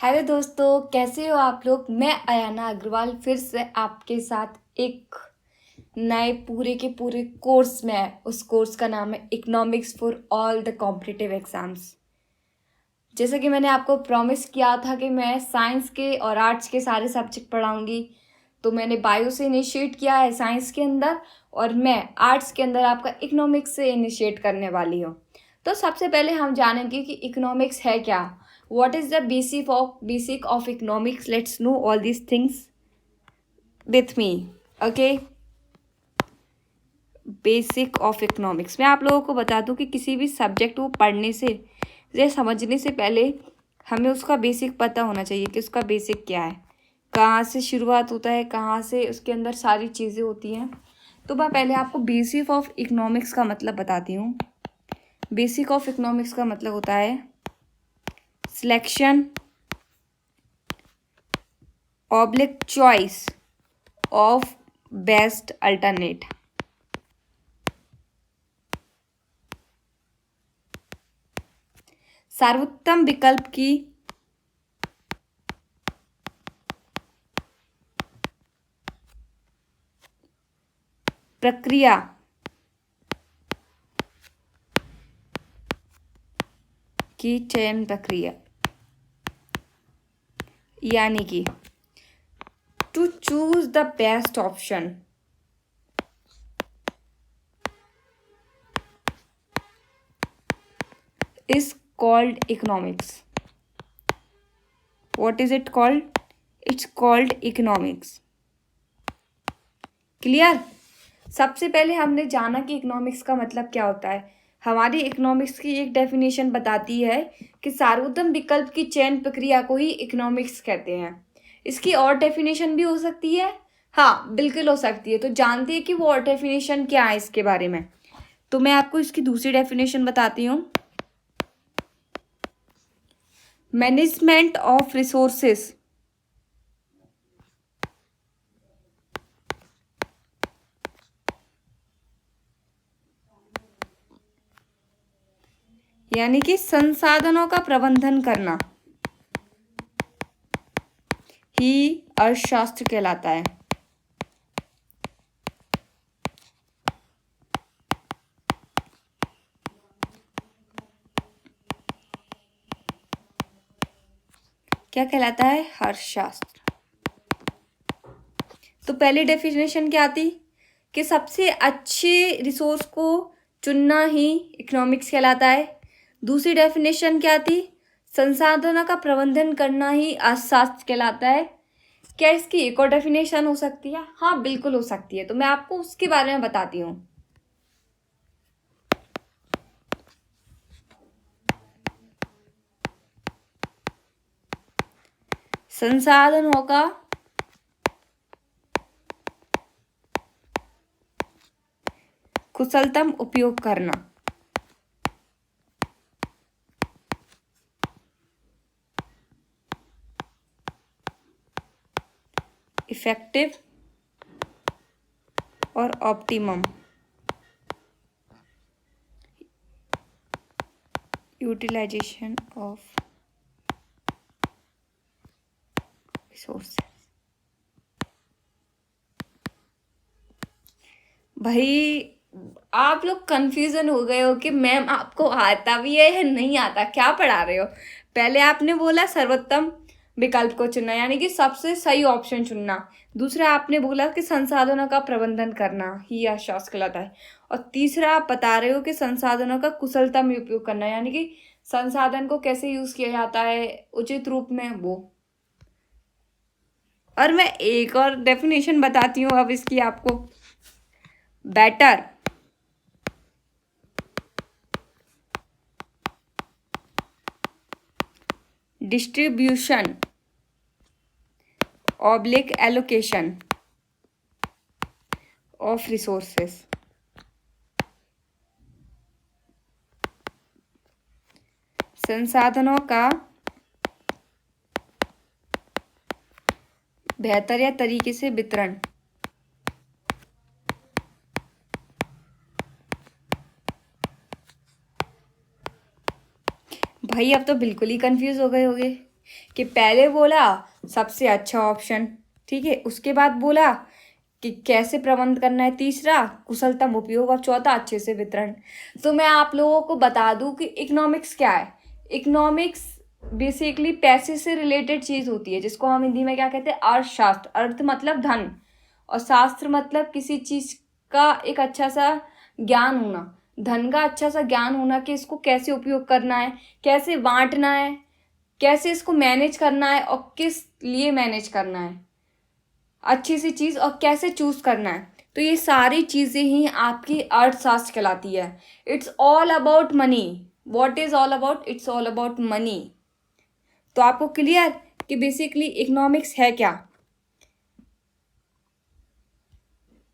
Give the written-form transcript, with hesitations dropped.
Hello दोस्तों, कैसे हो आप लोग। मैं अयाना अग्रवाल फिर से आपके साथ एक नए पूरे के पूरे कोर्स में है। उस कोर्स का नाम है economics for all the competitive exams. जैसे कि मैंने आपको प्रॉमिस किया था कि मैं साइंस के और आर्ट्स के सारे सब्जेक्ट पढ़ाऊंगी, तो मैंने बायो से इनिशिएट किया है साइंस के अंदर, और मैं आर्ट्स के अंदर आपका इकोनॉमिक्स से इनिशिएट करने वाली हूँ। तो सबसे पहले हम जानेंगे कि इकोनॉमिक्स है क्या। What is the basic of economics. Let's know all these things with me. Okay, basic of economics. मैं आप लोगों को बता दूं कि किसी भी सब्जेक्ट को पढ़ने से या समझने से पहले हमें उसका बेसिक पता होना चाहिए कि उसका बेसिक क्या है, कहाँ से शुरुआत होता है, कहाँ से उसके अंदर सारी चीज़ें होती हैं। तो मैं पहले आपको बेसिक ऑफ इकोनॉमिक्स का मतलब बताती हूँ। बेसिक ऑफ इकोनॉमिक्स का मतलब होता है selection oblique choice of best alternate. सर्वोत्तम विकल्प की प्रक्रिया की चयन प्रक्रिया, यानी कि to choose the best option is called economics. What is it called? It's called economics. Clear. सबसे पहले हमने जाना कि इकोनॉमिक्स का मतलब क्या होता है। हमारी इकोनॉमिक्स की एक डेफिनेशन बताती है कि सर्वोत्तम विकल्प की चयन प्रक्रिया को ही इकोनॉमिक्स कहते हैं। इसकी और डेफिनेशन भी हो सकती है, हाँ बिल्कुल हो सकती है। तो जानती है कि वो और डेफिनेशन क्या है इसके बारे में। तो मैं आपको इसकी दूसरी डेफिनेशन बताती हूँ। मैनेजमेंट ऑफ रिसोर्सेस यानी कि संसाधनों का प्रबंधन करना ही अर्थशास्त्र कहलाता है। क्या कहलाता है? अर्थशास्त्र। तो पहली डेफिनेशन क्या थी कि सबसे अच्छे रिसोर्स को चुनना ही इकोनॉमिक्स कहलाता है। दूसरी डेफिनेशन क्या थी? संसाधनों का प्रबंधन करना ही अर्थशास्त्र कहलाता है। क्या इसकी एक और डेफिनेशन हो सकती है? हाँ बिल्कुल हो सकती है। तो मैं आपको उसके बारे में बताती हूँ। संसाधनों का कुशलतम उपयोग करना, इफेक्टिव और ऑप्टिमम यूटिलाइजेशन ऑफ रिसोर्सेज। भाई आप लोग कंफ्यूजन हो गए हो कि मैम आपको आता भी है या नहीं आता, क्या पढ़ा रहे हो। पहले आपने बोला सर्वोत्तम विकल्प को चुनना, यानी कि सबसे सही ऑप्शन चुनना। दूसरा आपने बोला कि संसाधनों का प्रबंधन करना ही अर्थशास्त्र कहलाता है। और तीसरा आप बता रहे हो कि संसाधनों का कुशलतम उपयोग करना, यानी कि संसाधन को कैसे यूज किया जाता है उचित रूप में वो। और मैं एक और डेफिनेशन बताती हूँ अब इसकी आपको। Better distribution oblique allocation of resources. संसाधनों का बेहतर या तरीके से वितरण। भाई अब तो बिल्कुल ही कंफ्यूज हो गए होगे। कि पहले बोला सबसे अच्छा ऑप्शन, ठीक है, उसके बाद बोला कि कैसे प्रबंध करना है, तीसरा कुशलतम उपयोग, और चौथा अच्छे से वितरण। तो मैं आप लोगों को बता दूं कि इकोनॉमिक्स क्या है। इकोनॉमिक्स बेसिकली पैसे से रिलेटेड चीज़ होती है, जिसको हम हिंदी में क्या कहते हैं, अर्थशास्त्र। अर्थ मतलब धन, और शास्त्र मतलब किसी चीज़ का एक अच्छा सा ज्ञान होना, धन का अच्छा सा ज्ञान होना कि इसको कैसे उपयोग करना है, कैसे बांटना है, कैसे इसको मैनेज करना है, और किस लिए मैनेज करना है अच्छी सी चीज़, और कैसे चूज करना है। तो ये सारी चीज़ें ही आपकी अर्थशास्त्र कहलाती है। It's all about money. What is all about? It's all about money. तो आपको क्लियर कि बेसिकली इकोनॉमिक्स है क्या।